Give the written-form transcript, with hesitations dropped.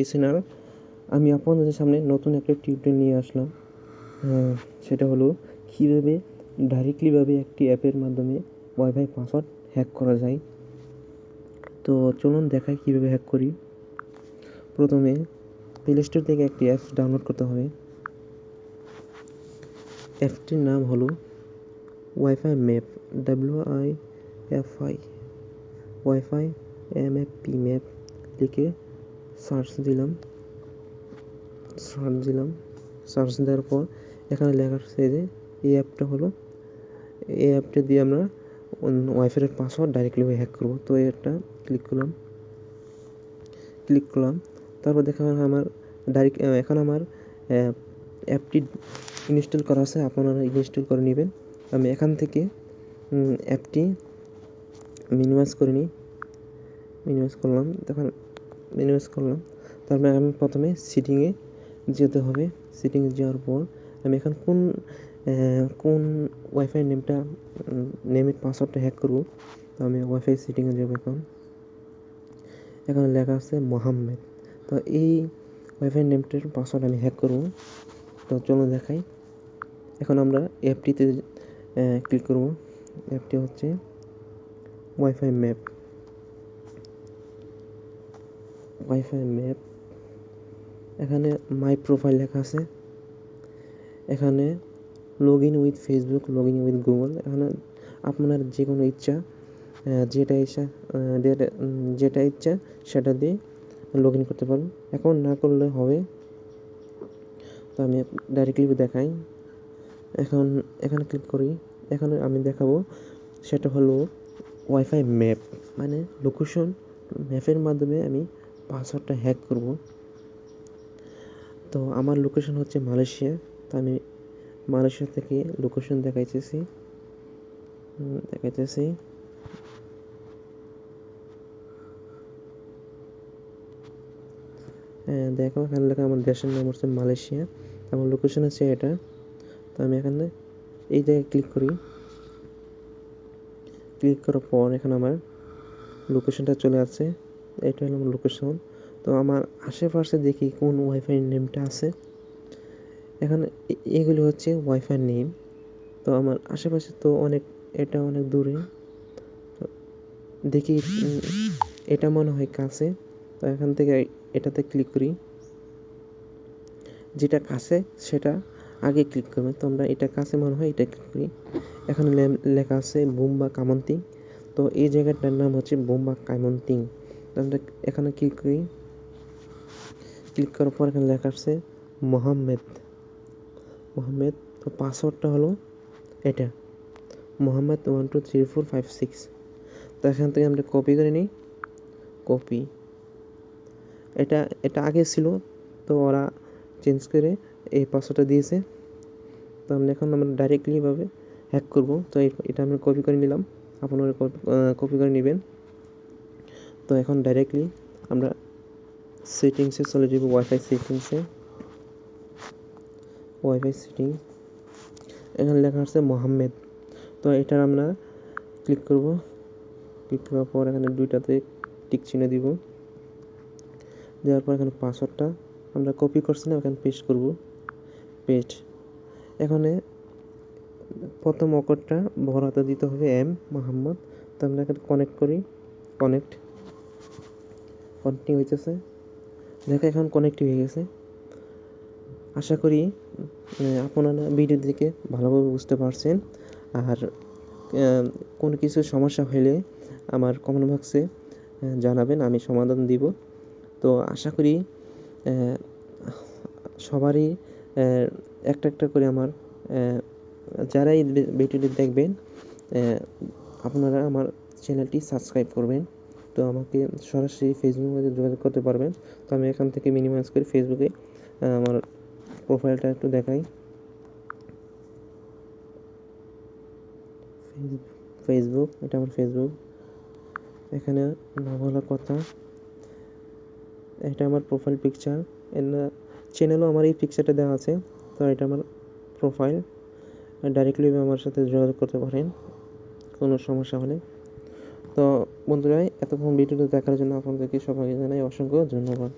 Listener, আমি আপনাদের সামনে নতুন একটা টিউটোরিয়াল নিয়ে আসলাম। সেটা হলো কীভাবে ডাইরেক্টলিভাবে একটি অ্যাপের মাধ্যমে ওয়াইফাই পাসওয়ার্ড হ্যাক করা যায়। তো চলুন দেখাই কীভাবে হ্যাক করি। প্রথমে প্লে স্টোর থেকে একটি অ্যাপস ডাউনলোড করতে হবে। অ্যাপটির নাম হলো wifi map, WIFI, wifi MAP map লিখে সার্চ দিলাম। সার্চ দেওয়ার পর এখানে লেখা আছে যে এই অ্যাপটা দিয়ে আমরা ওয়াইফাইয়ের পাসওয়ার্ড ডাইরেক্টলি হ্যাক করব। তো এটা ক্লিক করলাম। তারপর দেখা আমার এখন আমার অ্যাপটি ইনস্টল করা আছে, আপনারা ইনস্টল করে নেবেন। আমি এখান থেকে অ্যাপটি মিনিমাইজ করলাম। তারপরে আমি প্রথমে সেটিংয়ে যেতে হবে। সেটিংয়ে যাওয়ার পর আমি এখন কোন ওয়াইফাই নেমের পাসওয়ার্ডটা হ্যাক করব। তো আমি ওয়াইফাই সেটিংয়ে যাব। এখানে লেখা আছে মোহাম্মদ। তো এই ওয়াইফাই নেমটার পাসওয়ার্ড আমি হ্যাক করব। তো চলো দেখাই। এখন আমরা অ্যাপটিতে ক্লিক করব। অ্যাপটি হচ্ছে ওয়াইফাই ম্যাপ। এখানে মাই প্রোফাইল লেখা আছে। এখানে log in with Facebook, log in with Google. এখানে আপনার যে কোনো ইচ্ছা যেটা ইচ্ছা সেটা দিয়ে লগ ইন করতে পারবেন। এখন না করলে হবে। তো আমি ডাইরেক্টলি দেখাই। এখানে ক্লিক করি। এখানে আমি দেখাবো সেটা হলো ওয়াইফাই ম্যাপ, মানে লোকেশন ম্যাপের মাধ্যমে আমি পাসওয়ার্ডটা হ্যাক করব। তো আমার লোকেশন হচ্ছে মালয়েশিয়া। তো আমি মালয়েশিয়া থেকে লোকেশন দেখাইতেছি। দেখো এখানে লেখা আমার দেশের নাম হচ্ছে মালয়েশিয়া, আমার লোকেশন হচ্ছে এটা। তো আমি এখানে এই জায়গায় ক্লিক করার পর এখানে আমার লোকেশনটা চলে আসছে। এটা হলো আমার লোকেশন। তো আমার আশেপাশে দেখি কোন ওয়াইফাই নেমটা আছে। এখানে এগুলি হচ্ছে ওয়াইফাই নেম। তো আমার আশেপাশে তো এটা অনেক দূরে। দেখি এটা মনে হয় কাছে। তো এখান থেকে এটাতে ক্লিক করি। যেটা কাছে সেটা আগে ক্লিক করবেন। তো আমরা এটা কাছে মনে হয় এটা ক্লিক করি। এখানে লেখা আছে বোম্বা কামন্তিং। তো এই জায়গাটার নাম হচ্ছে বোম্বা কামন্তিং। তো আমরা এখানে ক্লিক করার পর এখানে লেখা আছে মোহাম্মদ। তো পাসওয়ার্ডটা হলো এটা মোহাম্মদ 123456। তো এখান থেকে আমরা কপি করে নিই। এটা আগে ছিল, তো ওরা চেঞ্জ করে এই পাসওয়ার্ডটা দিয়েছে। তো আমরা ডাইরেক্টলি ভাবে হ্যাক করব। তো এটা আমরা কপি করে নিলাম, আপনারা কপি করে নেবেন। তো এখন ডাইরেক্টলি আমরা সেটিংসে চলে যাব। ওয়াইফাই সেটিং এখানে লেখা আছে মোহাম্মদ। তো এটা আমরা ক্লিক করার পর এখানে দুইটাতে টিক চিহ্ন দিব। দেওয়ার পর এখানে পাসওয়ার্ডটা আমরা কপি করছিলাম এখানে পেস্ট করব। এখানে প্রথম অক্ষরটা বড়হাতে দিতে হবে মোহাম্মদ। তো আমরা এখানে কানেক্টিং হইতেছে। দেখো এখন কানেক্টিং হয়ে গেছে। আশা করি আপনারা ভিডিও দেখে ভালোভাবে বুঝতে পারছেন। আর কোনো কিছু সমস্যা হলে আমার কমেন্ট বক্সে জানাবেন, আমি সমাধান দিব। তো আশা করি সবারই একটা করে আমার যারাই ভিডিওটি দেখবেন আপনারা আমার চ্যানেলটি সাবস্ক্রাইব করবেন। তো আমাকে সরাসরি ফেসবুকের মধ্যে যোগাযোগ করতে পারবেন। তো আমি এখান থেকে মিনিমাইজ করে ফেসবুকে আমার প্রোফাইলটা একটু দেখাই। ফেসবুক, এটা আমার ফেসবুক। এখানে না বলার কথা, এটা আমার প্রোফাইল পিকচার। চ্যানেলও আমার এই পিকচারটা দেওয়া আছে। তো এটা আমার প্রোফাইল। ডাইরেক্টলি আমার সাথে যোগাযোগ করতে পারেন কোনো সমস্যা হলে। তো বন্ধুরা, এতক্ষণ ভিডিওটা দেখার জন্য আপনাদেরকে সবাইকে জানাই অসংখ্য ধন্যবাদ।